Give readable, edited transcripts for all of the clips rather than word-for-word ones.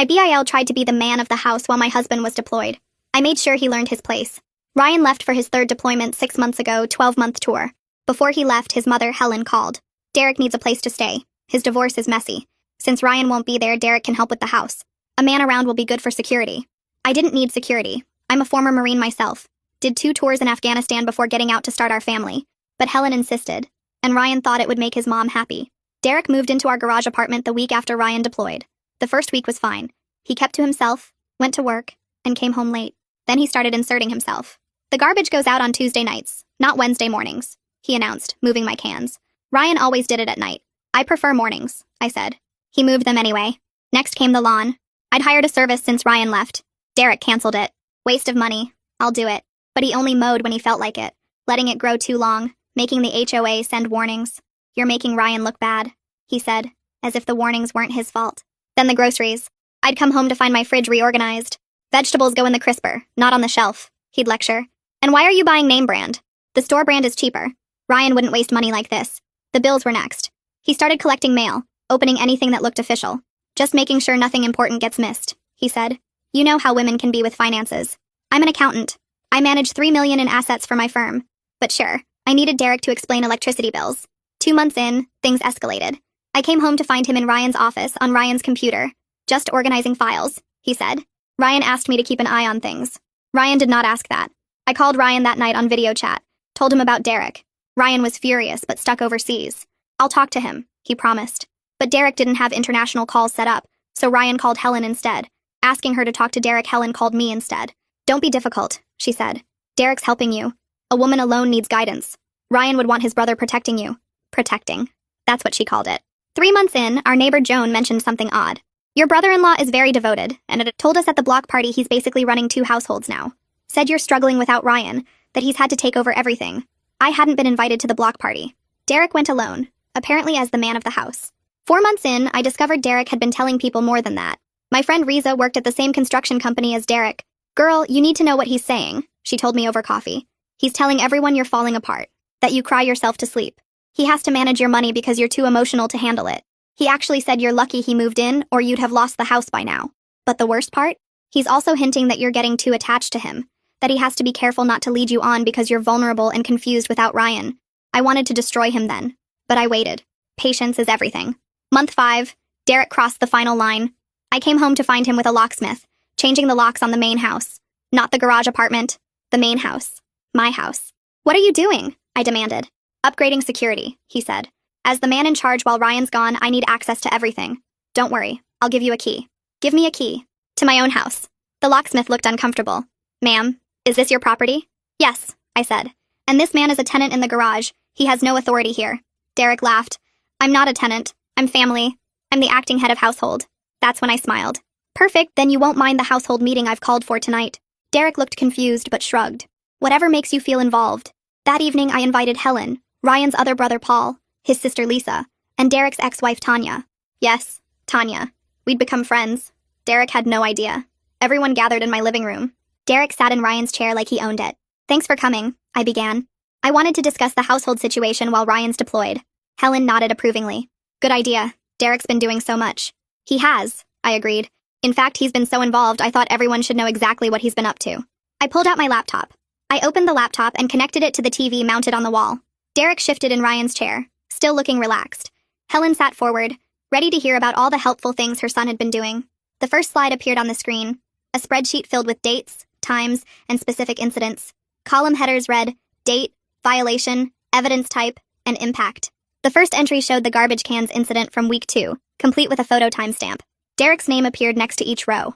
My BIL tried to be the man of the house while my husband was deployed. I made sure he learned his place. Ryan left for his third deployment 6 months ago, 12-month tour. Before he left, his mother, Helen, called. Derek needs a place to stay. His divorce is messy. Since Ryan won't be there, Derek can help with the house. A man around will be good for security. I didn't need security. I'm a former Marine myself. Did 2 tours in Afghanistan before getting out to start our family. But Helen insisted, and Ryan thought it would make his mom happy. Derek moved into our garage apartment the week after Ryan deployed. The first week was fine. He kept to himself, went to work, and came home late. Then he started inserting himself. The garbage goes out on Tuesday nights, not Wednesday mornings, he announced, moving my cans. Ryan always did it at night. I prefer mornings, I said. He moved them anyway. Next came the lawn. I'd hired a service since Ryan left. Derek canceled it. Waste of money. I'll do it. But he only mowed when he felt like it, letting it grow too long, making the HOA send warnings. You're making Ryan look bad, he said, as if the warnings weren't his fault. Then the groceries. I'd come home to find my fridge reorganized. Vegetables go in the crisper, not on the shelf, he'd lecture. And why are you buying name brand? The store brand is cheaper. Ryan wouldn't waste money like this. The bills were next. He started collecting mail, opening anything that looked official. Just making sure nothing important gets missed, he said. You know how women can be with finances. I'm an accountant. I manage $3 million in assets for my firm. But sure, I needed Derek to explain electricity bills. 2 months in, things escalated. I came home to find him in Ryan's office on Ryan's computer, just organizing files, he said. Ryan asked me to keep an eye on things. Ryan did not ask that. I called Ryan that night on video chat, told him about Derek. Ryan was furious but stuck overseas. I'll talk to him, he promised. But Derek didn't have international calls set up, so Ryan called Helen instead. Asking her to talk to Derek, Helen called me instead. Don't be difficult, she said. Derek's helping you. A woman alone needs guidance. Ryan would want his brother protecting you. Protecting. That's what she called it. 3 months in, our neighbor Joan mentioned something odd. Your brother-in-law is very devoted, and it told us at the block party he's basically running 2 households now. Said you're struggling without Ryan, that he's had to take over everything. I hadn't been invited to the block party. Derek went alone, apparently as the man of the house. 4 months in, I discovered Derek had been telling people more than that. My friend Riza worked at the same construction company as Derek. Girl, you need to know what he's saying, she told me over coffee. He's telling everyone you're falling apart, that you cry yourself to sleep. He has to manage your money because you're too emotional to handle it. He actually said you're lucky he moved in or you'd have lost the house by now. But the worst part? He's also hinting that you're getting too attached to him, that he has to be careful not to lead you on because you're vulnerable and confused without Ryan. I wanted to destroy him then, but I waited. Patience is everything. Month 5, Derek crossed the final line. I came home to find him with a locksmith, changing the locks on the main house. Not the garage apartment, the main house. My house. What are you doing? I demanded. Upgrading security, he said. As the man in charge while Ryan's gone, I need access to everything. Don't worry, I'll give you a key. Give me a key. To my own house. The locksmith looked uncomfortable. Ma'am, is this your property? Yes, I said. And this man is a tenant in the garage. He has no authority here. Derek laughed. I'm not a tenant. I'm family. I'm the acting head of household. That's when I smiled. Perfect, then you won't mind the household meeting I've called for tonight. Derek looked confused but shrugged. Whatever makes you feel involved. That evening I invited Helen, Ryan's other brother Paul, his sister Lisa, and Derek's ex-wife Tanya. Yes, Tanya. We'd become friends. Derek had no idea. Everyone gathered in my living room. Derek sat in Ryan's chair like he owned it. Thanks for coming, I began. I wanted to discuss the household situation while Ryan's deployed. Helen nodded approvingly. Good idea. Derek's been doing so much. He has, I agreed. In fact, he's been so involved I thought everyone should know exactly what he's been up to. I pulled out my laptop. I opened the laptop and connected it to the TV mounted on the wall. Derek shifted in Ryan's chair, still looking relaxed. Helen sat forward, ready to hear about all the helpful things her son had been doing. The first slide appeared on the screen, a spreadsheet filled with dates, times, and specific incidents. Column headers read, date, violation, evidence type, and impact. The first entry showed the garbage cans incident from week 2, complete with a photo timestamp. Derek's name appeared next to each row.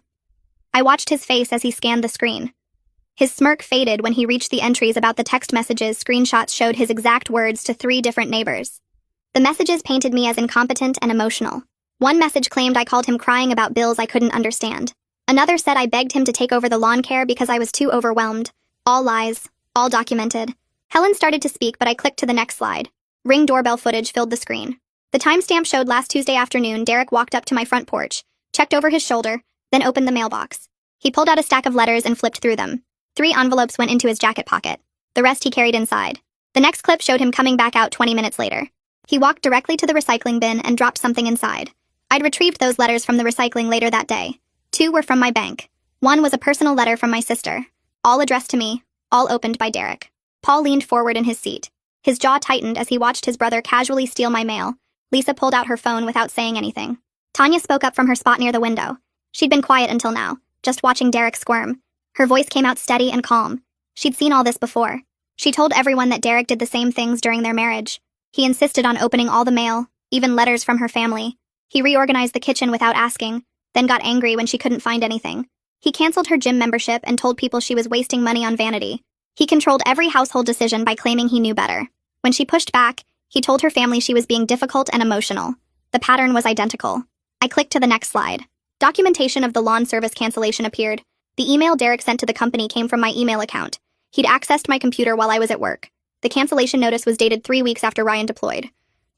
I watched his face as he scanned the screen. His smirk faded when he reached the entries about the text messages. Screenshots showed his exact words to 3 different neighbors. The messages painted me as incompetent and emotional. One message claimed I called him crying about bills I couldn't understand. Another said I begged him to take over the lawn care because I was too overwhelmed. All lies, all documented. Helen started to speak, but I clicked to the next slide. Ring doorbell footage filled the screen. The timestamp showed last Tuesday afternoon. Derek walked up to my front porch, checked over his shoulder, then opened the mailbox. He pulled out a stack of letters and flipped through them. 3 envelopes went into his jacket pocket. The rest he carried inside. The next clip showed him coming back out 20 minutes later. He walked directly to the recycling bin and dropped something inside. I'd retrieved those letters from the recycling later that day. 2 were from my bank. 1 was a personal letter from my sister, all addressed to me, all opened by Derek. Paul leaned forward in his seat. His jaw tightened as he watched his brother casually steal my mail. Lisa pulled out her phone without saying anything. Tanya spoke up from her spot near the window. She'd been quiet until now, just watching Derek squirm. Her voice came out steady and calm. She'd seen all this before. She told everyone that Derek did the same things during their marriage. He insisted on opening all the mail, even letters from her family. He reorganized the kitchen without asking, then got angry when she couldn't find anything. He canceled her gym membership and told people she was wasting money on vanity. He controlled every household decision by claiming he knew better. When she pushed back, he told her family she was being difficult and emotional. The pattern was identical. I clicked to the next slide. Documentation of the lawn service cancellation appeared. The email Derek sent to the company came from my email account. He'd accessed my computer while I was at work. The cancellation notice was dated 3 weeks after Ryan deployed.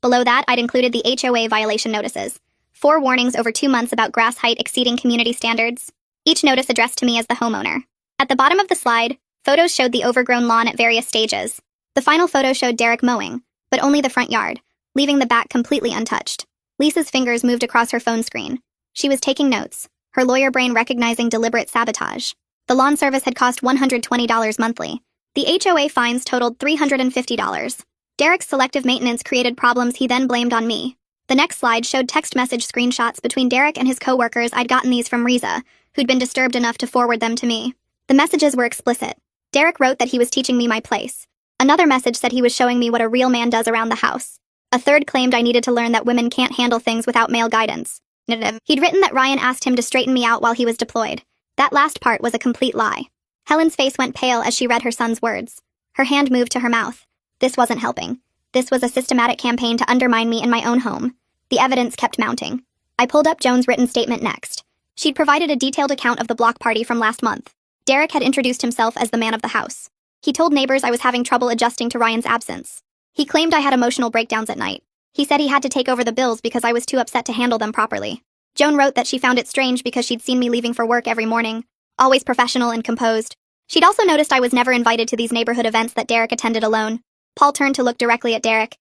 Below that, I'd included the HOA violation notices. 4 warnings over 2 months about grass height exceeding community standards. Each notice addressed to me as the homeowner. At the bottom of the slide, photos showed the overgrown lawn at various stages. The final photo showed Derek mowing, but only the front yard, leaving the back completely untouched. Lisa's fingers moved across her phone screen. She was taking notes, her lawyer brain recognizing deliberate sabotage. The lawn service had cost $120 monthly. The HOA fines totaled $350. Derek's selective maintenance created problems he then blamed on me. The next slide showed text message screenshots between Derek and his co-workers. I'd gotten these from Riza, who'd been disturbed enough to forward them to me. The messages were explicit. Derek wrote that he was teaching me my place. Another message said he was showing me what a real man does around the house. A third claimed I needed to learn that women can't handle things without male guidance. He'd written that Ryan asked him to straighten me out while he was deployed. That last part was a complete lie. Helen's face went pale as she read her son's words. Her hand moved to her mouth. This wasn't helping. This was a systematic campaign to undermine me in my own home. The evidence kept mounting. I pulled up Joan's written statement next. She'd provided a detailed account of the block party from last month. Derek had introduced himself as the man of the house. He told neighbors I was having trouble adjusting to Ryan's absence. He claimed I had emotional breakdowns at night. He said he had to take over the bills because I was too upset to handle them properly. Joan wrote that she found it strange because she'd seen me leaving for work every morning, always professional and composed. She'd also noticed I was never invited to these neighborhood events that Derek attended alone. Paul turned to look directly at Derek.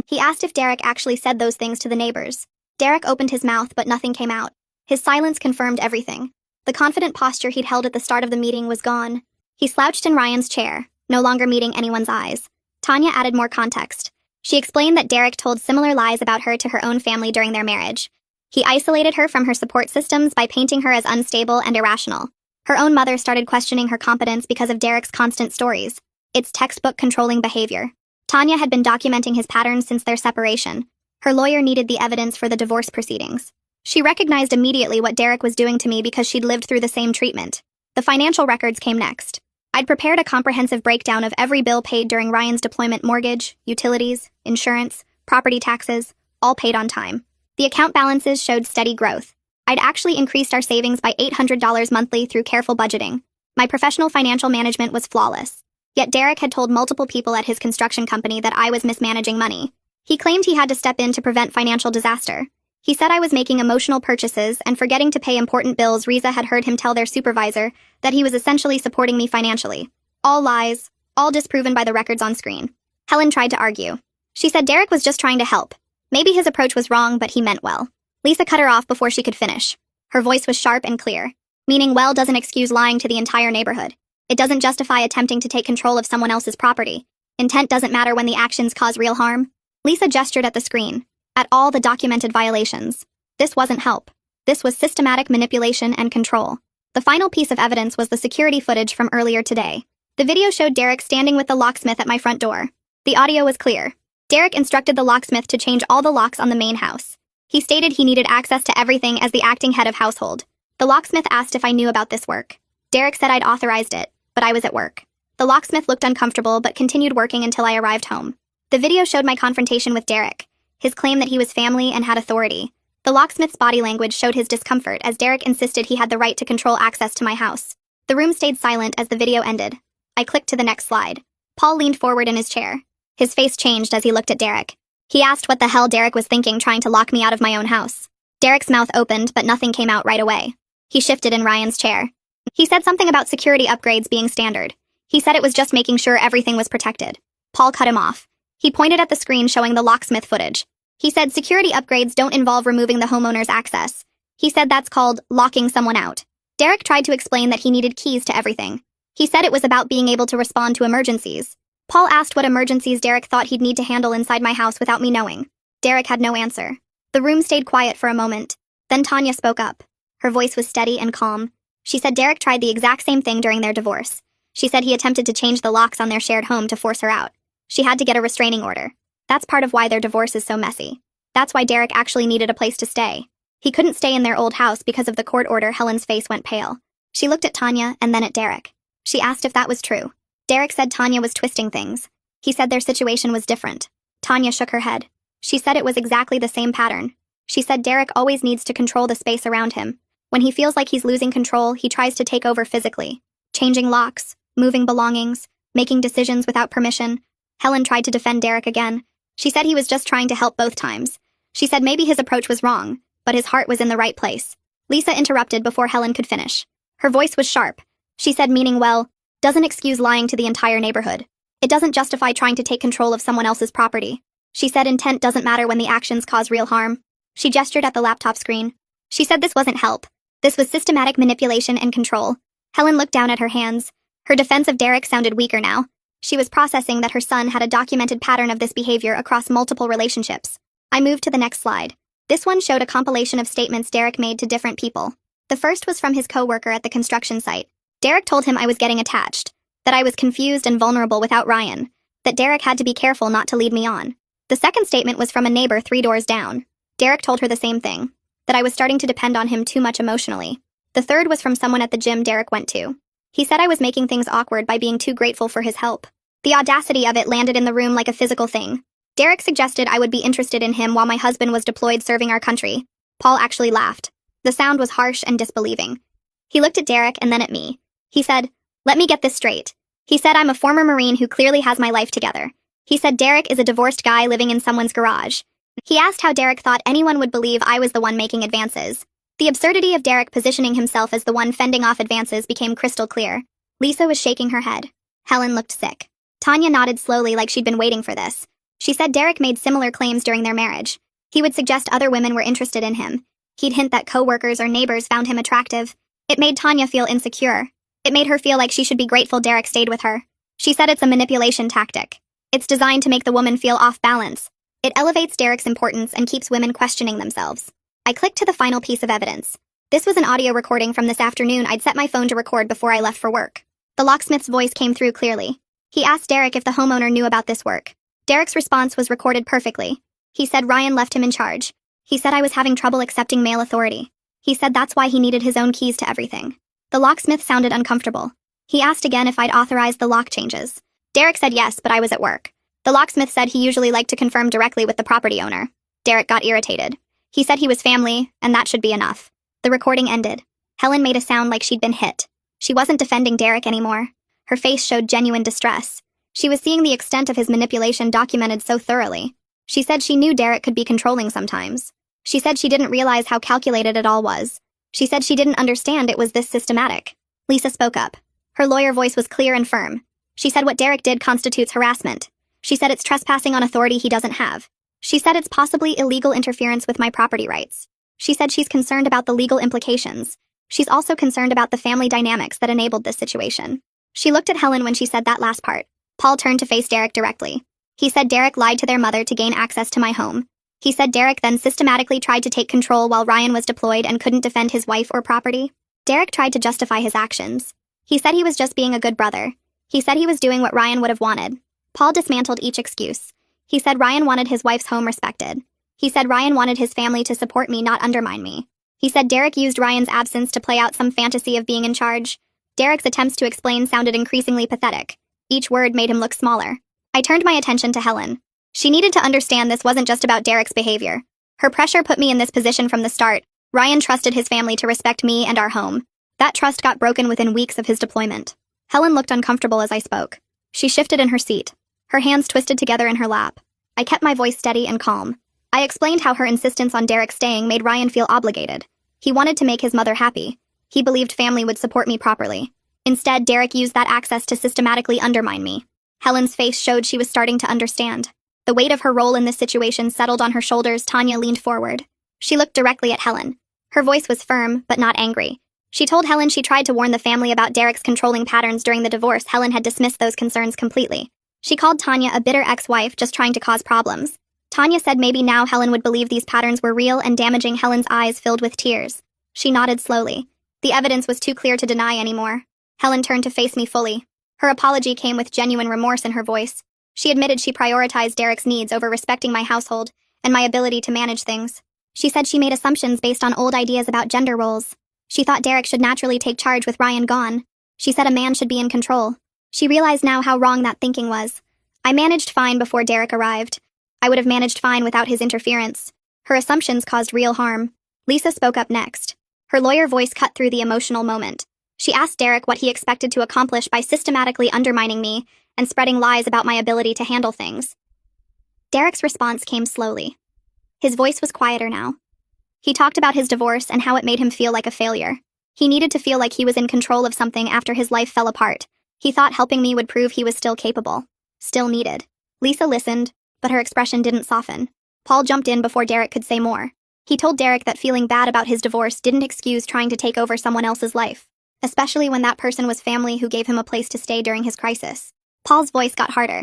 He asked if Derek actually said those things to the neighbors. Derek opened his mouth, but nothing came out. His silence confirmed everything. The confident posture he'd held at the start of the meeting was gone. He slouched in Ryan's chair, no longer meeting anyone's eyes. Tanya added more context. She explained that Derek told similar lies about her to her own family during their marriage. He isolated her from her support systems by painting her as unstable and irrational. Her own mother started questioning her competence because of Derek's constant stories. It's textbook controlling behavior. Tanya had been documenting his patterns since their separation. Her lawyer needed the evidence for the divorce proceedings. She recognized immediately what Derek was doing to me because she'd lived through the same treatment. The financial records came next. I'd prepared a comprehensive breakdown of every bill paid during Ryan's deployment: mortgage, utilities, insurance, property taxes, all paid on time. The account balances showed steady growth. I'd actually increased our savings by $800 monthly through careful budgeting. My professional financial management was flawless. Yet Derek had told multiple people at his construction company that I was mismanaging money. He claimed he had to step in to prevent financial disaster. He said I was making emotional purchases and forgetting to pay important bills. Riza had heard him tell their supervisor that he was essentially supporting me financially. All lies, all disproven by the records on screen. Helen tried to argue. She said Derek was just trying to help. Maybe his approach was wrong, but he meant well. Lisa cut her off before she could finish. Her voice was sharp and clear, meaning well doesn't excuse lying to the entire neighborhood. It doesn't justify attempting to take control of someone else's property. Intent doesn't matter when the actions cause real harm. Lisa gestured at the screen, at all the documented violations. This wasn't help. This was systematic manipulation and control. The final piece of evidence was the security footage from earlier today. The video showed Derek standing with the locksmith at my front door. The audio was clear. Derek instructed the locksmith to change all the locks on the main house. He stated he needed access to everything as the acting head of household. The locksmith asked if I knew about this work. Derek said I'd authorized it, but I was at work. The locksmith looked uncomfortable but continued working until I arrived home. The video showed my confrontation with Derek, his claim that he was family and had authority. The locksmith's body language showed his discomfort as Derek insisted he had the right to control access to my house. The room stayed silent as the video ended. I clicked to the next slide. Paul leaned forward in his chair. His face changed as he looked at Derek. He asked what the hell Derek was thinking trying to lock me out of my own house. Derek's mouth opened, but nothing came out right away. He shifted in Ryan's chair. He said something about security upgrades being standard. He said it was just making sure everything was protected. Paul cut him off. He pointed at the screen showing the locksmith footage. He said security upgrades don't involve removing the homeowner's access. He said that's called locking someone out. Derek tried to explain that he needed keys to everything. He said it was about being able to respond to emergencies. Paul asked what emergencies Derek thought he'd need to handle inside my house without me knowing. Derek had no answer. The room stayed quiet for a moment. Then Tanya spoke up. Her voice was steady and calm. She said Derek tried the exact same thing during their divorce. She said he attempted to change the locks on their shared home to force her out. She had to get a restraining order. That's part of why their divorce is so messy. That's why Derek actually needed a place to stay. He couldn't stay in their old house because of the court order. Helen's face went pale. She looked at Tanya and then at Derek. She asked if that was true. Derek said Tanya was twisting things. He said their situation was different. Tanya shook her head. She said it was exactly the same pattern. She said Derek always needs to control the space around him. When he feels like he's losing control, he tries to take over physically. Changing locks, moving belongings, making decisions without permission. Helen tried to defend Derek again. She said he was just trying to help both times. She said maybe his approach was wrong, but his heart was in the right place. Lisa interrupted before Helen could finish. Her voice was sharp. She said meaning well, doesn't excuse lying to the entire neighborhood. It doesn't justify trying to take control of someone else's property. She said intent doesn't matter when the actions cause real harm. She gestured at the laptop screen. She said this wasn't help. This was systematic manipulation and control. Helen looked down at her hands. Her defense of Derek sounded weaker now. She was processing that her son had a documented pattern of this behavior across multiple relationships. I moved to the next slide. This one showed a compilation of statements Derek made to different people. The first was from his co-worker at the construction site. Derek told him I was getting attached, that I was confused and vulnerable without Ryan, that Derek had to be careful not to lead me on. The second statement was from a neighbor 3 doors down. Derek told her the same thing, that I was starting to depend on him too much emotionally. The third was from someone at the gym Derek went to. He said I was making things awkward by being too grateful for his help. The audacity of it landed in the room like a physical thing. Derek suggested I would be interested in him while my husband was deployed serving our country. Paul actually laughed. The sound was harsh and disbelieving. He looked at Derek and then at me. He said, "Let me get this straight." He said I'm a former Marine who clearly has my life together. He said Derek is a divorced guy living in someone's garage. He asked how Derek thought anyone would believe I was the one making advances. The absurdity of Derek positioning himself as the one fending off advances became crystal clear. Lisa was shaking her head. Helen looked sick. Tanya nodded slowly like she'd been waiting for this. She said Derek made similar claims during their marriage. He would suggest other women were interested in him. He'd hint that co-workers or neighbors found him attractive. It made Tanya feel insecure. It made her feel like she should be grateful Derek stayed with her. She said it's a manipulation tactic. It's designed to make the woman feel off balance. It elevates Derek's importance and keeps women questioning themselves. I clicked to the final piece of evidence. This was an audio recording from this afternoon I'd set my phone to record before I left for work. The locksmith's voice came through clearly. He asked Derek if the homeowner knew about this work. Derek's response was recorded perfectly. He said Ryan left him in charge. He said I was having trouble accepting male authority. He said that's why he needed his own keys to everything. The locksmith sounded uncomfortable. He asked again if I'd authorized the lock changes. Derek said yes, but I was at work. The locksmith said he usually liked to confirm directly with the property owner. Derek got irritated. He said he was family, and that should be enough. The recording ended. Helen made a sound like she'd been hit. She wasn't defending Derek anymore. Her face showed genuine distress. She was seeing the extent of his manipulation documented so thoroughly. She said she knew Derek could be controlling sometimes. She said she didn't realize how calculated it all was. She said she didn't understand it was this systematic. Lisa spoke up. Her lawyer voice was clear and firm. She said what Derek did constitutes harassment. She said it's trespassing on authority he doesn't have. She said it's possibly illegal interference with my property rights. She said she's concerned about the legal implications. She's also concerned about the family dynamics that enabled this situation. She looked at Helen when she said that last part. Paul turned to face Derek directly. He said Derek lied to their mother to gain access to my home. He said Derek then systematically tried to take control while Ryan was deployed and couldn't defend his wife or property. Derek tried to justify his actions. He said he was just being a good brother. He said he was doing what Ryan would have wanted. Paul dismantled each excuse. He said Ryan wanted his wife's home respected. He said Ryan wanted his family to support me, not undermine me. He said Derek used Ryan's absence to play out some fantasy of being in charge. Derek's attempts to explain sounded increasingly pathetic. Each word made him look smaller. I turned my attention to Helen. She needed to understand this wasn't just about Derek's behavior. Her pressure put me in this position from the start. Ryan trusted his family to respect me and our home. That trust got broken within weeks of his deployment. Helen looked uncomfortable as I spoke. She shifted in her seat. Her hands twisted together in her lap. I kept my voice steady and calm. I explained how her insistence on Derek staying made Ryan feel obligated. He wanted to make his mother happy. He believed family would support me properly. Instead, Derek used that access to systematically undermine me. Helen's face showed she was starting to understand. The weight of her role in this situation settled on her shoulders. Tanya leaned forward. She looked directly at Helen. Her voice was firm, but not angry. She told Helen she tried to warn the family about Derek's controlling patterns during the divorce. Helen had dismissed those concerns completely. She called Tanya a bitter ex-wife just trying to cause problems. Tanya said maybe now Helen would believe these patterns were real and damaging. Helen's eyes filled with tears. She nodded slowly. The evidence was too clear to deny anymore. Helen turned to face me fully. Her apology came with genuine remorse in her voice. She admitted she prioritized Derek's needs over respecting my household and my ability to manage things. She said she made assumptions based on old ideas about gender roles. She thought Derek should naturally take charge with Ryan gone. She said a man should be in control. She realized now how wrong that thinking was. I managed fine before Derek arrived. I would have managed fine without his interference. Her assumptions caused real harm. Lisa spoke up next. Her lawyer voice cut through the emotional moment. She asked Derek what he expected to accomplish by systematically undermining me and spreading lies about my ability to handle things. Derek's response came slowly. His voice was quieter now. He talked about his divorce and how it made him feel like a failure. He needed to feel like he was in control of something after his life fell apart. He thought helping me would prove he was still capable, still needed. Lisa listened, but her expression didn't soften. Paul jumped in before Derek could say more. He told Derek that feeling bad about his divorce didn't excuse trying to take over someone else's life, especially when that person was family who gave him a place to stay during his crisis. Paul's voice got harder.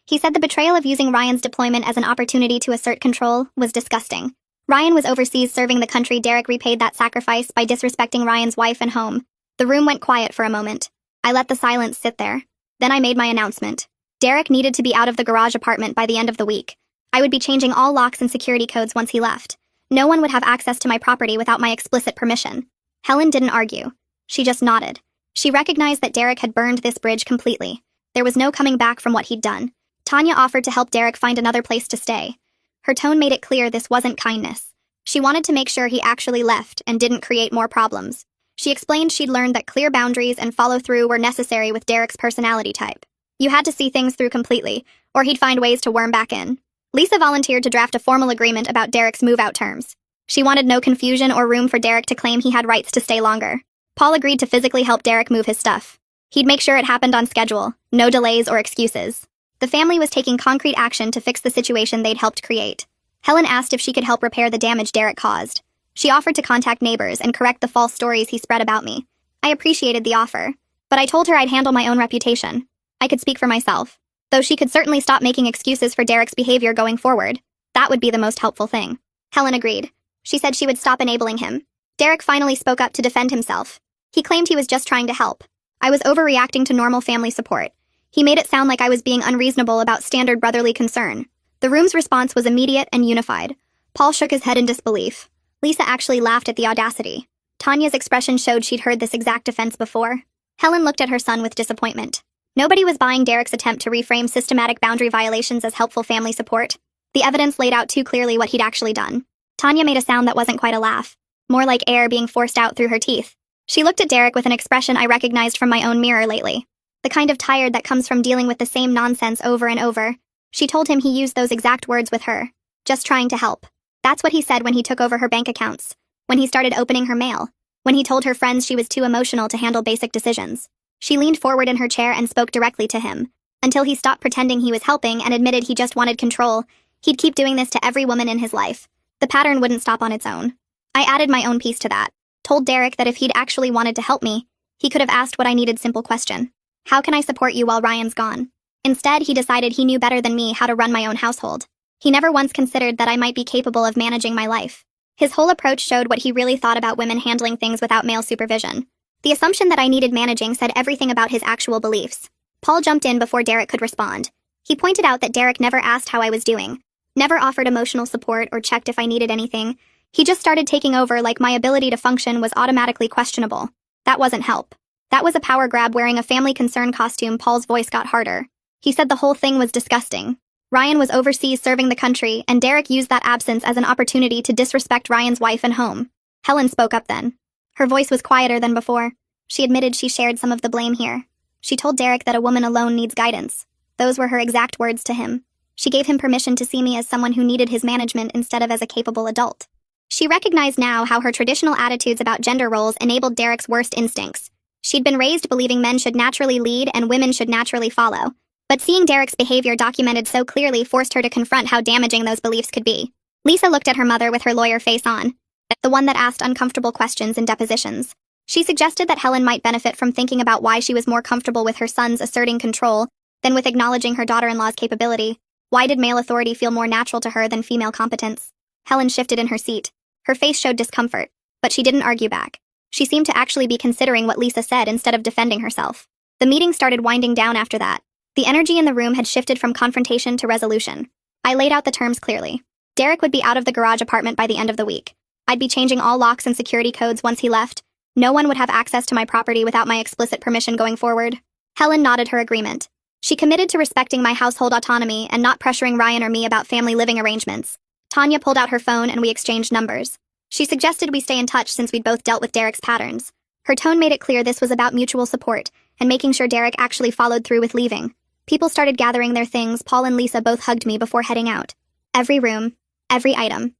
He said the betrayal of using Ryan's deployment as an opportunity to assert control was disgusting. Ryan was overseas serving the country. Derek repaid that sacrifice by disrespecting Ryan's wife and home. The room went quiet for a moment. I let the silence sit there. Then I made my announcement. Derek needed to be out of the garage apartment by the end of the week. I would be changing all locks and security codes once he left. No one would have access to my property without my explicit permission. Helen didn't argue. She just nodded. She recognized that Derek had burned this bridge completely. There was no coming back from what he'd done. Tanya offered to help Derek find another place to stay. Her tone made it clear this wasn't kindness. She wanted to make sure he actually left and didn't create more problems. She explained she'd learned that clear boundaries and follow-through were necessary with Derek's personality type. You had to see things through completely, or he'd find ways to worm back in. Lisa volunteered to draft a formal agreement about Derek's move-out terms. She wanted no confusion or room for Derek to claim he had rights to stay longer. Paul agreed to physically help Derek move his stuff. He'd make sure it happened on schedule, no delays or excuses. The family was taking concrete action to fix the situation they'd helped create. Helen asked if she could help repair the damage Derek caused. She offered to contact neighbors and correct the false stories he spread about me. I appreciated the offer, but I told her I'd handle my own reputation. I could speak for myself, though she could certainly stop making excuses for Derek's behavior going forward. That would be the most helpful thing. Helen agreed. She said she would stop enabling him. Derek finally spoke up to defend himself. He claimed he was just trying to help. I was overreacting to normal family support. He made it sound like I was being unreasonable about standard brotherly concern. The room's response was immediate and unified. Paul shook his head in disbelief. Lisa actually laughed at the audacity. Tanya's expression showed she'd heard this exact defense before. Helen looked at her son with disappointment. Nobody was buying Derek's attempt to reframe systematic boundary violations as helpful family support. The evidence laid out too clearly what he'd actually done. Tanya made a sound that wasn't quite a laugh, more like air being forced out through her teeth. She looked at Derek with an expression I recognized from my own mirror lately. The kind of tired that comes from dealing with the same nonsense over and over. She told him he used those exact words with her. Just trying to help. That's what he said when he took over her bank accounts. When he started opening her mail. When he told her friends she was too emotional to handle basic decisions. She leaned forward in her chair and spoke directly to him. Until he stopped pretending he was helping and admitted he just wanted control, he'd keep doing this to every woman in his life. The pattern wouldn't stop on its own. I added my own piece to that. Told Derek that if he'd actually wanted to help me, he could have asked what I needed. Simple question. How can I support you while Ryan's gone? Instead, he decided he knew better than me how to run my own household. He never once considered that I might be capable of managing my life. His whole approach showed what he really thought about women handling things without male supervision. The assumption that I needed managing said everything about his actual beliefs. Paul jumped in before Derek could respond. He pointed out that Derek never asked how I was doing, never offered emotional support or checked if I needed anything. He just started taking over like my ability to function was automatically questionable. That wasn't help. That was a power grab wearing a family concern costume. Paul's voice got harder. He said the whole thing was disgusting. Ryan was overseas serving the country, and Derek used that absence as an opportunity to disrespect Ryan's wife and home. Helen spoke up then. Her voice was quieter than before. She admitted she shared some of the blame here. She told Derek that a woman alone needs guidance. Those were her exact words to him. She gave him permission to see me as someone who needed his management instead of as a capable adult. She recognized now how her traditional attitudes about gender roles enabled Derek's worst instincts. She'd been raised believing men should naturally lead and women should naturally follow. But seeing Derek's behavior documented so clearly forced her to confront how damaging those beliefs could be. Lisa looked at her mother with her lawyer face on, the one that asked uncomfortable questions in depositions. She suggested that Helen might benefit from thinking about why she was more comfortable with her sons asserting control than with acknowledging her daughter-in-law's capability. Why did male authority feel more natural to her than female competence? Helen shifted in her seat. Her face showed discomfort, but she didn't argue back. She seemed to actually be considering what Lisa said instead of defending herself. The meeting started winding down after that. The energy in the room had shifted from confrontation to resolution. I laid out the terms clearly. Derek would be out of the garage apartment by the end of the week. I'd be changing all locks and security codes once he left. No one would have access to my property without my explicit permission going forward. Helen nodded her agreement. She committed to respecting my household autonomy and not pressuring Ryan or me about family living arrangements. Tanya pulled out her phone and we exchanged numbers. She suggested we stay in touch since we'd both dealt with Derek's patterns. Her tone made it clear this was about mutual support and making sure Derek actually followed through with leaving. People started gathering their things. Paul and Lisa both hugged me before heading out. Every room, every item.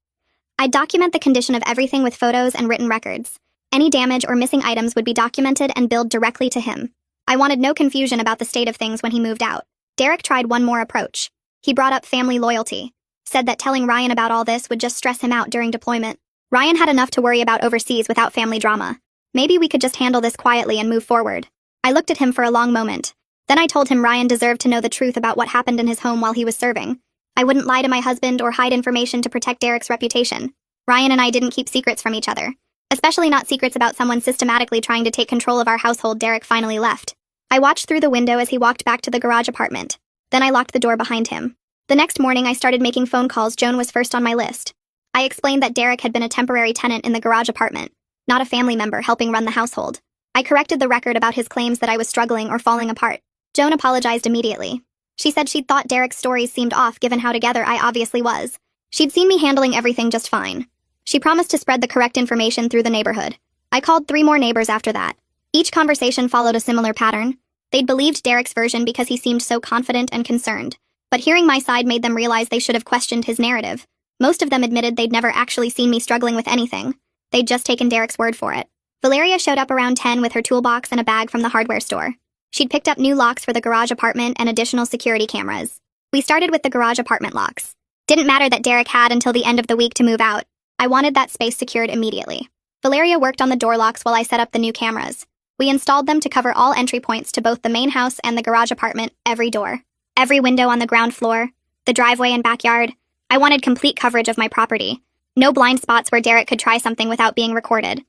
I'd document the condition of everything with photos and written records. Any damage or missing items would be documented and billed directly to him. I wanted no confusion about the state of things when he moved out. Derek tried one more approach. He brought up family loyalty, said that telling Ryan about all this would just stress him out during deployment. Ryan had enough to worry about overseas without family drama. Maybe we could just handle this quietly and move forward. I looked at him for a long moment. Then I told him Ryan deserved to know the truth about what happened in his home while he was serving. I wouldn't lie to my husband or hide information to protect Derek's reputation. Ryan and I didn't keep secrets from each other. Especially not secrets about someone systematically trying to take control of our household. Derek finally left. I watched through the window as he walked back to the garage apartment. Then I locked the door behind him. The next morning I started making phone calls. Joan was first on my list. I explained that Derek had been a temporary tenant in the garage apartment, not a family member helping run the household. I corrected the record about his claims that I was struggling or falling apart. Joan apologized immediately. She said she'd thought Derek's stories seemed off given how together I obviously was. She'd seen me handling everything just fine. She promised to spread the correct information through the neighborhood. I called 3 more neighbors after that. Each conversation followed a similar pattern. They'd believed Derek's version because he seemed so confident and concerned. But hearing my side made them realize they should have questioned his narrative. Most of them admitted they'd never actually seen me struggling with anything. They'd just taken Derek's word for it. Valeria showed up around 10 with her toolbox and a bag from the hardware store. She'd picked up new locks for the garage apartment and additional security cameras. We started with the garage apartment locks. Didn't matter that Derek had until the end of the week to move out. I wanted that space secured immediately. Valeria worked on the door locks while I set up the new cameras. We installed them to cover all entry points to both the main house and the garage apartment, every door, every window on the ground floor, the driveway and backyard. I wanted complete coverage of my property. No blind spots where Derek could try something without being recorded.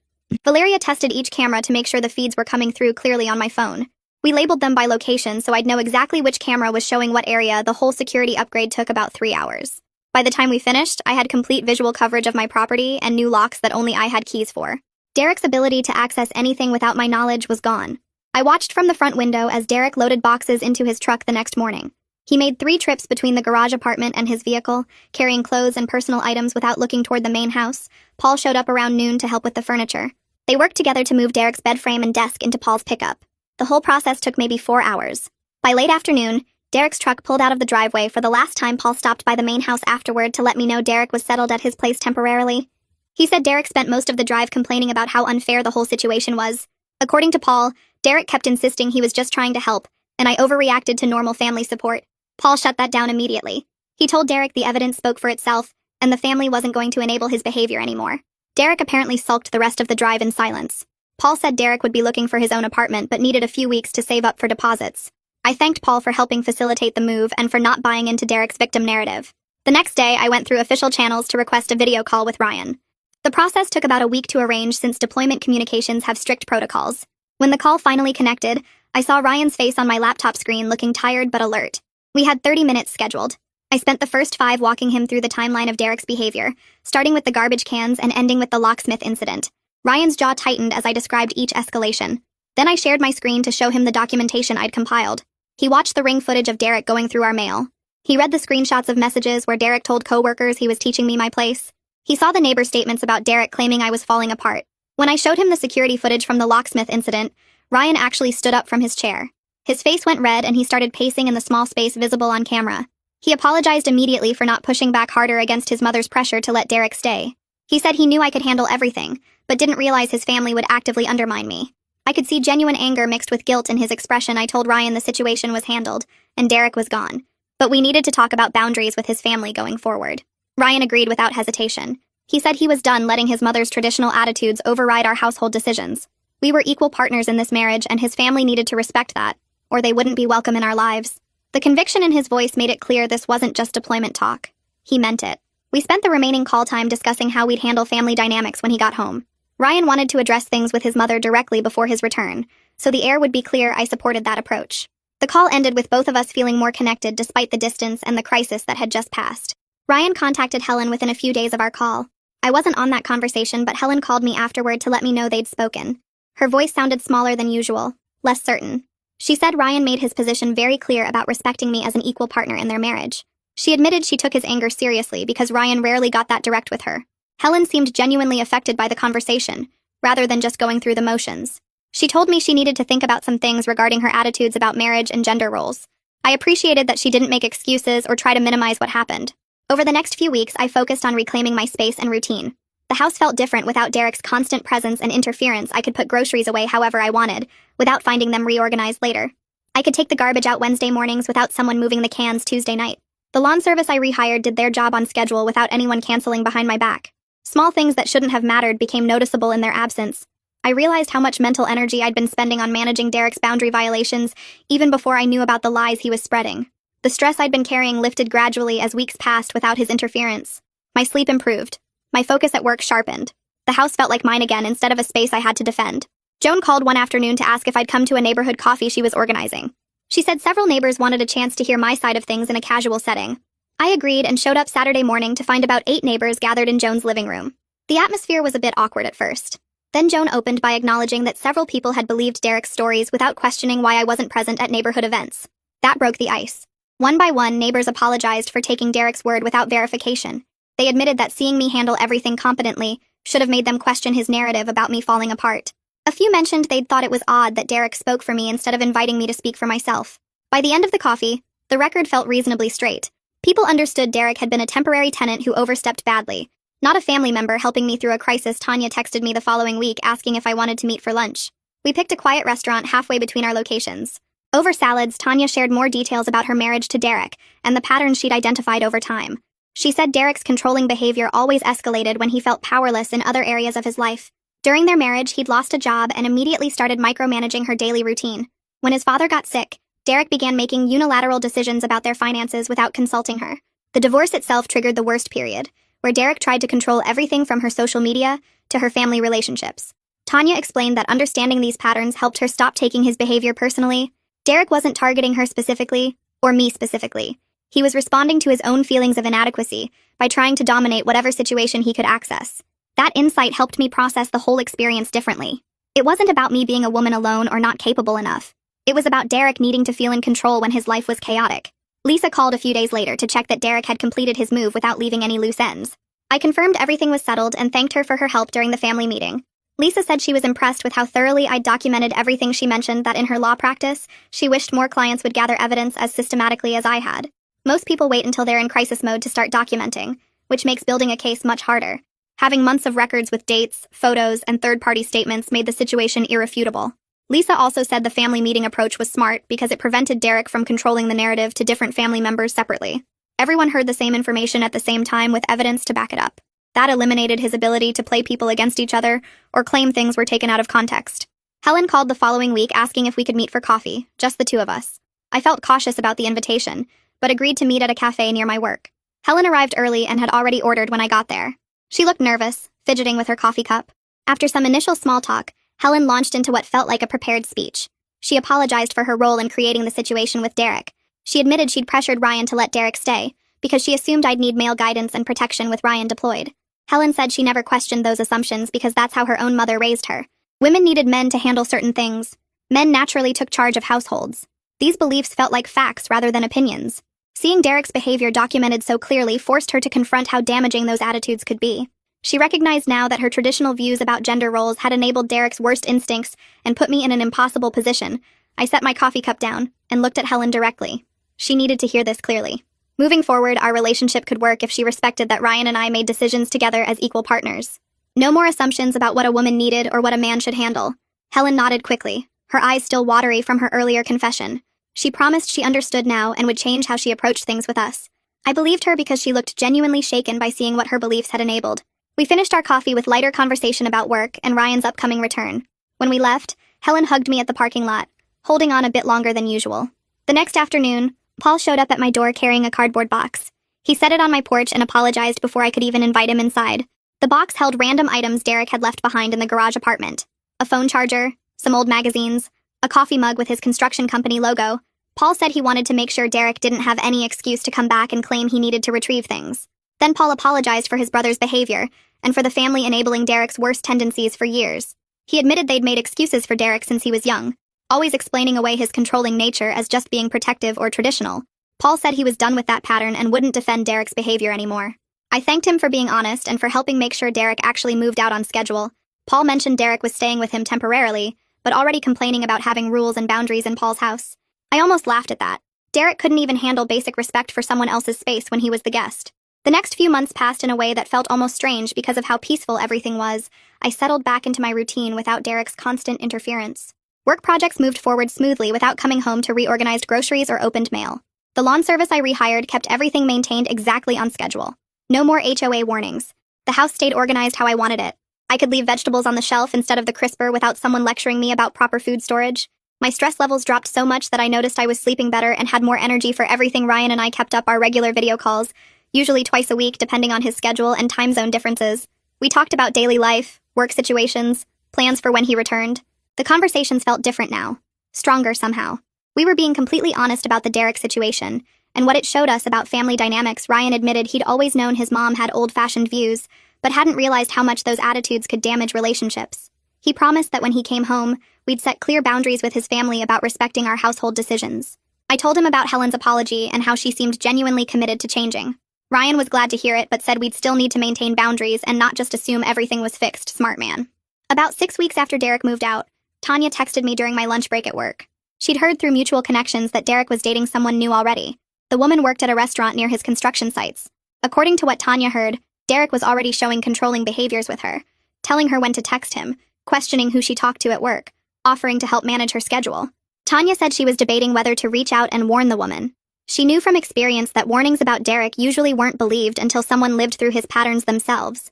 Valeria tested each camera to make sure the feeds were coming through clearly on my phone. We labeled them by location so I'd know exactly which camera was showing what area. The whole security upgrade took about 3 hours. By the time we finished, I had complete visual coverage of my property and new locks that only I had keys for. Derek's ability to access anything without my knowledge was gone. I watched from the front window as Derek loaded boxes into his truck the next morning. He made 3 trips between the garage apartment and his vehicle, carrying clothes and personal items without looking toward the main house. Paul showed up around noon to help with the furniture. They worked together to move Derek's bed frame and desk into Paul's pickup. The whole process took maybe 4 hours. By late afternoon, Derek's truck pulled out of the driveway for the last time. Paul stopped by the main house afterward to let me know Derek was settled at his place temporarily. He said Derek spent most of the drive complaining about how unfair the whole situation was. According to Paul, Derek kept insisting he was just trying to help, and I overreacted to normal family support. Paul shut that down immediately. He told Derek the evidence spoke for itself, and the family wasn't going to enable his behavior anymore. Derek apparently sulked the rest of the drive in silence. Paul said Derek would be looking for his own apartment but needed a few weeks to save up for deposits. I thanked Paul for helping facilitate the move and for not buying into Derek's victim narrative. The next day, I went through official channels to request a video call with Ryan. The process took about a week to arrange since deployment communications have strict protocols. When the call finally connected, I saw Ryan's face on my laptop screen looking tired but alert. We had 30 minutes scheduled. I spent the first 5 walking him through the timeline of Derek's behavior, starting with the garbage cans and ending with the locksmith incident. Ryan's jaw tightened as I described each escalation. Then I shared my screen to show him the documentation I'd compiled. He watched the ring footage of Derek going through our mail. He read the screenshots of messages where Derek told coworkers he was teaching me my place. He saw the neighbor statements about Derek claiming I was falling apart. When I showed him the security footage from the locksmith incident, Ryan actually stood up from his chair. His face went red and he started pacing in the small space visible on camera. He apologized immediately for not pushing back harder against his mother's pressure to let Derek stay. He said he knew I could handle everything, but didn't realize his family would actively undermine me. I could see genuine anger mixed with guilt in his expression. I told Ryan the situation was handled, and Derek was gone. But we needed to talk about boundaries with his family going forward. Ryan agreed without hesitation. He said he was done letting his mother's traditional attitudes override our household decisions. We were equal partners in this marriage, and his family needed to respect that, or they wouldn't be welcome in our lives. The conviction in his voice made it clear this wasn't just deployment talk. He meant it. We spent the remaining call time discussing how we'd handle family dynamics when he got home. Ryan wanted to address things with his mother directly before his return, so the air would be clear I supported that approach. The call ended with both of us feeling more connected despite the distance and the crisis that had just passed. Ryan contacted Helen within a few days of our call. I wasn't on that conversation, but Helen called me afterward to let me know they'd spoken. Her voice sounded smaller than usual, less certain. She said Ryan made his position very clear about respecting me as an equal partner in their marriage. She admitted she took his anger seriously because Ryan rarely got that direct with her. Helen seemed genuinely affected by the conversation, rather than just going through the motions. She told me she needed to think about some things regarding her attitudes about marriage and gender roles. I appreciated that she didn't make excuses or try to minimize what happened. Over the next few weeks, I focused on reclaiming my space and routine. The house felt different without Derek's constant presence and interference. I could put groceries away however I wanted, without finding them reorganized later. I could take the garbage out Wednesday mornings without someone moving the cans Tuesday night. The lawn service I rehired did their job on schedule without anyone canceling behind my back. Small things that shouldn't have mattered became noticeable in their absence. I realized how much mental energy I'd been spending on managing Derek's boundary violations, even before I knew about the lies he was spreading. The stress I'd been carrying lifted gradually as weeks passed without his interference. My sleep improved. My focus at work sharpened. The house felt like mine again instead of a space I had to defend. Joan called one afternoon to ask if I'd come to a neighborhood coffee she was organizing. She said several neighbors wanted a chance to hear my side of things in a casual setting. I agreed and showed up Saturday morning to find about 8 neighbors gathered in Joan's living room. The atmosphere was a bit awkward at first. Then Joan opened by acknowledging that several people had believed Derek's stories without questioning why I wasn't present at neighborhood events. That broke the ice. One by one, neighbors apologized for taking Derek's word without verification. They admitted that seeing me handle everything competently should have made them question his narrative about me falling apart. A few mentioned they'd thought it was odd that Derek spoke for me instead of inviting me to speak for myself. By the end of the coffee, the record felt reasonably straight. People understood Derek had been a temporary tenant who overstepped badly, not a family member helping me through a crisis. Tanya texted me the following week asking if I wanted to meet for lunch. We picked a quiet restaurant halfway between our locations. Over salads, Tanya shared more details about her marriage to Derek and the patterns she'd identified over time. She said Derek's controlling behavior always escalated when he felt powerless in other areas of his life. During their marriage, he'd lost a job and immediately started micromanaging her daily routine. When his father got sick, Derek began making unilateral decisions about their finances without consulting her. The divorce itself triggered the worst period, where Derek tried to control everything from her social media to her family relationships. Tanya explained that understanding these patterns helped her stop taking his behavior personally. Derek wasn't targeting her specifically, or me specifically. He was responding to his own feelings of inadequacy by trying to dominate whatever situation he could access. That insight helped me process the whole experience differently. It wasn't about me being a woman alone or not capable enough. It was about Derek needing to feel in control when his life was chaotic. Lisa called a few days later to check that Derek had completed his move without leaving any loose ends. I confirmed everything was settled and thanked her for her help during the family meeting. Lisa said she was impressed with how thoroughly I'd documented everything. She mentioned that in her law practice, she wished more clients would gather evidence as systematically as I had. Most people wait until they're in crisis mode to start documenting, which makes building a case much harder. Having months of records with dates, photos, and third-party statements made the situation irrefutable. Lisa also said the family meeting approach was smart because it prevented Derek from controlling the narrative to different family members separately. Everyone heard the same information at the same time with evidence to back it up. That eliminated his ability to play people against each other or claim things were taken out of context. Helen called the following week asking if we could meet for coffee, just the two of us. I felt cautious about the invitation, but agreed to meet at a cafe near my work. Helen arrived early and had already ordered when I got there. She looked nervous, fidgeting with her coffee cup. After some initial small talk, Helen launched into what felt like a prepared speech. She apologized for her role in creating the situation with Derek. She admitted she'd pressured Ryan to let Derek stay, because she assumed I'd need male guidance and protection with Ryan deployed. Helen said she never questioned those assumptions because that's how her own mother raised her. Women needed men to handle certain things. Men naturally took charge of households. These beliefs felt like facts rather than opinions. Seeing Derek's behavior documented so clearly forced her to confront how damaging those attitudes could be. She recognized now that her traditional views about gender roles had enabled Derek's worst instincts and put me in an impossible position. I set my coffee cup down and looked at Helen directly. She needed to hear this clearly. Moving forward, our relationship could work if she respected that Ryan and I made decisions together as equal partners. No more assumptions about what a woman needed or what a man should handle. Helen nodded quickly, her eyes still watery from her earlier confession. She promised she understood now and would change how she approached things with us. I believed her because she looked genuinely shaken by seeing what her beliefs had enabled. We finished our coffee with lighter conversation about work and Ryan's upcoming return. When we left, Helen hugged me at the parking lot, holding on a bit longer than usual. The next afternoon, Paul showed up at my door carrying a cardboard box. He set it on my porch and apologized before I could even invite him inside. The box held random items Derek had left behind in the garage apartment. A phone charger, some old magazines, a coffee mug with his construction company logo. Paul said he wanted to make sure Derek didn't have any excuse to come back and claim he needed to retrieve things. Then Paul apologized for his brother's behavior and for the family enabling Derek's worst tendencies for years. He admitted they'd made excuses for Derek since he was young, always explaining away his controlling nature as just being protective or traditional. Paul said he was done with that pattern and wouldn't defend Derek's behavior anymore. I thanked him for being honest and for helping make sure Derek actually moved out on schedule. Paul mentioned Derek was staying with him temporarily, but already complaining about having rules and boundaries in Paul's house. I almost laughed at that. Derek couldn't even handle basic respect for someone else's space when he was the guest. The next few months passed in a way that felt almost strange because of how peaceful everything was. I settled back into my routine without Derek's constant interference. Work projects moved forward smoothly without coming home to reorganized groceries or opened mail. The lawn service I rehired kept everything maintained exactly on schedule. No more HOA warnings. The house stayed organized how I wanted it. I could leave vegetables on the shelf instead of the crisper without someone lecturing me about proper food storage. My stress levels dropped so much that I noticed I was sleeping better and had more energy for everything. Ryan and I kept up our regular video calls, usually twice a week depending on his schedule and time zone differences. We talked about daily life, work situations, plans for when he returned. The conversations felt different now, stronger somehow. We were being completely honest about the Derek situation and what it showed us about family dynamics. Ryan admitted he'd always known his mom had old-fashioned views, but hadn't realized how much those attitudes could damage relationships. He promised that when he came home, we'd set clear boundaries with his family about respecting our household decisions. I told him about Helen's apology and how she seemed genuinely committed to changing. Ryan was glad to hear it, but said we'd still need to maintain boundaries and not just assume everything was fixed. Smart man. About 6 weeks after Derek moved out, Tanya texted me during my lunch break at work. She'd heard through mutual connections that Derek was dating someone new already. The woman worked at a restaurant near his construction sites. According to what Tanya heard, Derek was already showing controlling behaviors with her, telling her when to text him, questioning who she talked to at work, offering to help manage her schedule. Tanya said she was debating whether to reach out and warn the woman. She knew from experience that warnings about Derek usually weren't believed until someone lived through his patterns themselves.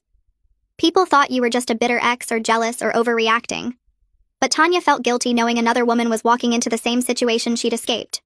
People thought you were just a bitter ex or jealous or overreacting. But Tanya felt guilty knowing another woman was walking into the same situation she'd escaped.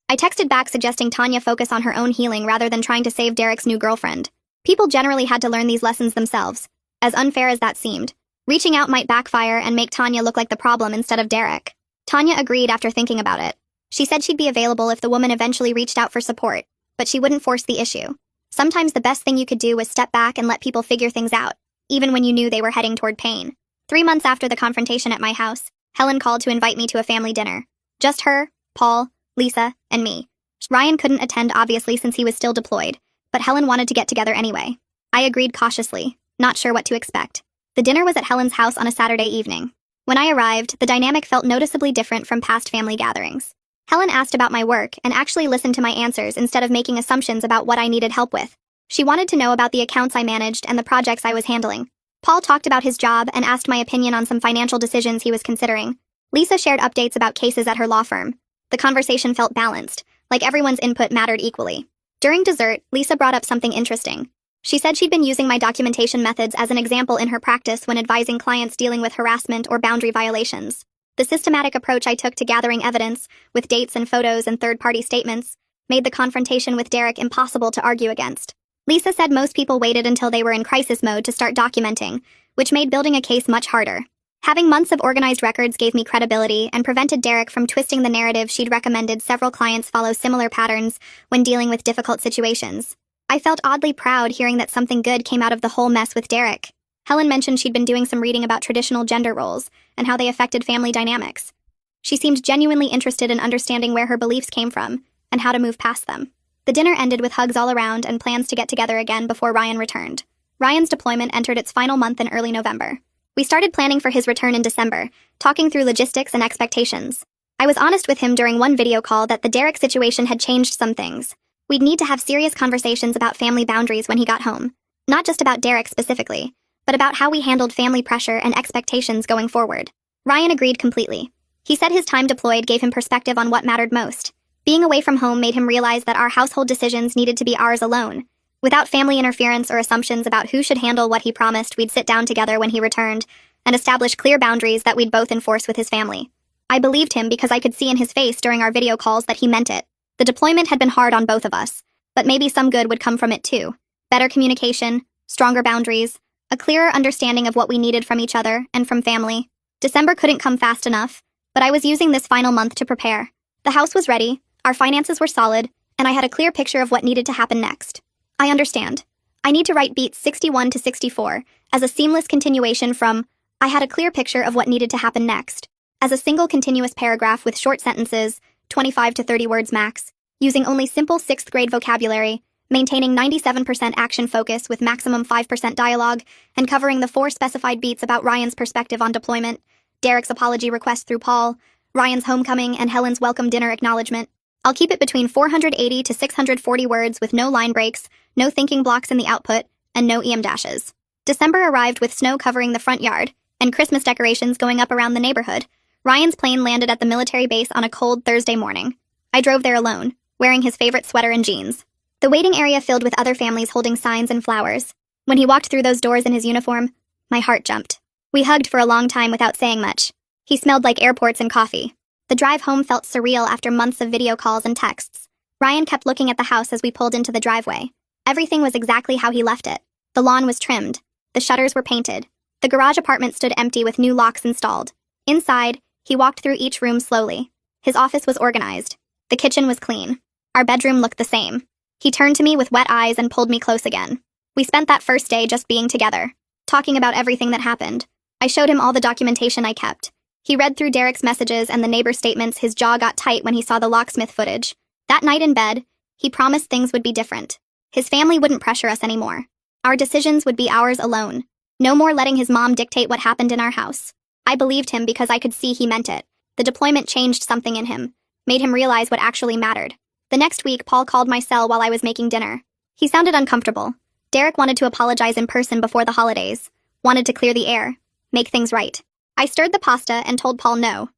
I texted back suggesting Tanya focus on her own healing rather than trying to save Derek's new girlfriend. People generally had to learn these lessons themselves, as unfair as that seemed. Reaching out might backfire and make Tanya look like the problem instead of Derek. Tanya agreed after thinking about it. She said she'd be available if the woman eventually reached out for support, but she wouldn't force the issue. Sometimes the best thing you could do was step back and let people figure things out, even when you knew they were heading toward pain. 3 months after the confrontation at my house, Helen called to invite me to a family dinner. Just her, Paul, Lisa, and me. Ryan couldn't attend obviously since he was still deployed, but Helen wanted to get together anyway. I agreed cautiously, not sure what to expect. The dinner was at Helen's house on a Saturday evening. When I arrived, the dynamic felt noticeably different from past family gatherings. Helen asked about my work and actually listened to my answers instead of making assumptions about what I needed help with. She wanted to know about the accounts I managed and the projects I was handling. Paul talked about his job and asked my opinion on some financial decisions he was considering. Lisa shared updates about cases at her law firm. The conversation felt balanced, like everyone's input mattered equally. During dessert, Lisa brought up something interesting. She said she'd been using my documentation methods as an example in her practice when advising clients dealing with harassment or boundary violations. The systematic approach I took to gathering evidence, with dates and photos and third-party statements, made the confrontation with Derek impossible to argue against. Lisa said most people waited until they were in crisis mode to start documenting, which made building a case much harder. Having months of organized records gave me credibility and prevented Derek from twisting the narrative. She'd recommended several clients follow similar patterns when dealing with difficult situations. I felt oddly proud hearing that something good came out of the whole mess with Derek. Helen mentioned she'd been doing some reading about traditional gender roles and how they affected family dynamics. She seemed genuinely interested in understanding where her beliefs came from and how to move past them. The dinner ended with hugs all around and plans to get together again before Ryan returned. Ryan's deployment entered its final month in early November. We started planning for his return in December, talking through logistics and expectations. I was honest with him during one video call that the Derek situation had changed some things. We'd need to have serious conversations about family boundaries when he got home. Not just about Derek specifically, but about how we handled family pressure and expectations going forward. Ryan agreed completely. He said his time deployed gave him perspective on what mattered most. Being away from home made him realize that our household decisions needed to be ours alone. Without family interference or assumptions about who should handle what he promised, we'd sit down together when he returned and establish clear boundaries that we'd both enforce with his family. I believed him because I could see in his face during our video calls that he meant it. The deployment had been hard on both of us, but maybe some good would come from it too. Better communication, stronger boundaries, a clearer understanding of what we needed from each other and from family. December couldn't come fast enough, but I was using this final month to prepare. The house was ready, our finances were solid, and I had a clear picture of what needed to happen next. I understand. I need to write beats 61 to 64 as a seamless continuation from I had a clear picture of what needed to happen next, as a single continuous paragraph with short sentences, 25 to 30 words max, using only simple 6th grade vocabulary, maintaining 97% action focus with maximum 5% dialogue, and covering the 4 specified beats about Ryan's perspective on deployment, Derek's apology request through Paul, Ryan's homecoming, and Helen's welcome dinner acknowledgement. I'll keep it between 480 to 640 words with no line breaks, no thinking blocks in the output, and no EM dashes. December arrived with snow covering the front yard, and Christmas decorations going up around the neighborhood. Ryan's plane landed at the military base on a cold Thursday morning. I drove there alone, wearing his favorite sweater and jeans. The waiting area filled with other families holding signs and flowers. When he walked through those doors in his uniform, my heart jumped. We hugged for a long time without saying much. He smelled like airports and coffee. The drive home felt surreal after months of video calls and texts. Ryan kept looking at the house as we pulled into the driveway. Everything was exactly how he left it. The lawn was trimmed. The shutters were painted. The garage apartment stood empty with new locks installed. Inside, he walked through each room slowly. His office was organized. The kitchen was clean. Our bedroom looked the same. He turned to me with wet eyes and pulled me close again. We spent that first day just being together, talking about everything that happened. I showed him all the documentation I kept. He read through Derek's messages and the neighbor statements. His jaw got tight when he saw the locksmith footage. That night in bed, he promised things would be different. His family wouldn't pressure us anymore. Our decisions would be ours alone. No more letting his mom dictate what happened in our house. I believed him because I could see he meant it. The deployment changed something in him, made him realize what actually mattered. The next week, Paul called my cell while I was making dinner. He sounded uncomfortable. Derek wanted to apologize in person before the holidays, wanted to clear the air, make things right. I stirred the pasta and told Paul no.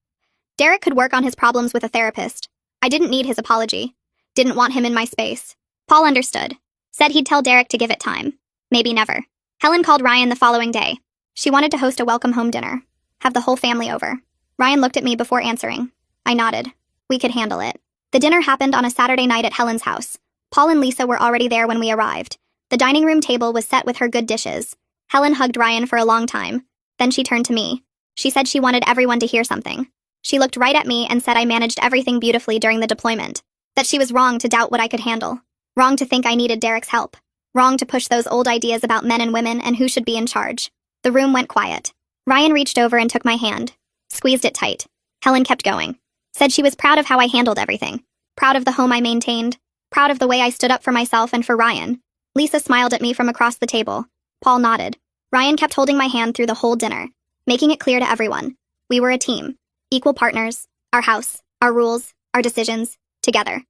Derek could work on his problems with a therapist. I didn't need his apology. Didn't want him in my space. Paul understood. Said he'd tell Derek to give it time. Maybe never. Helen called Ryan the following day. She wanted to host a welcome home dinner. Have the whole family over. Ryan looked at me before answering. I nodded. We could handle it. The dinner happened on a Saturday night at Helen's house. Paul and Lisa were already there when we arrived. The dining room table was set with her good dishes. Helen hugged Ryan for a long time. Then she turned to me. She said she wanted everyone to hear something. She looked right at me and said I managed everything beautifully during the deployment. That she was wrong to doubt what I could handle. Wrong to think I needed Derek's help. Wrong to push those old ideas about men and women and who should be in charge. The room went quiet. Ryan reached over and took my hand. Squeezed it tight. Helen kept going. Said she was proud of how I handled everything. Proud of the home I maintained. Proud of the way I stood up for myself and for Ryan. Lisa smiled at me from across the table. Paul nodded. Ryan kept holding my hand through the whole dinner, making it clear to everyone. We were a team. Equal partners. Our house. Our rules. Our decisions. Together.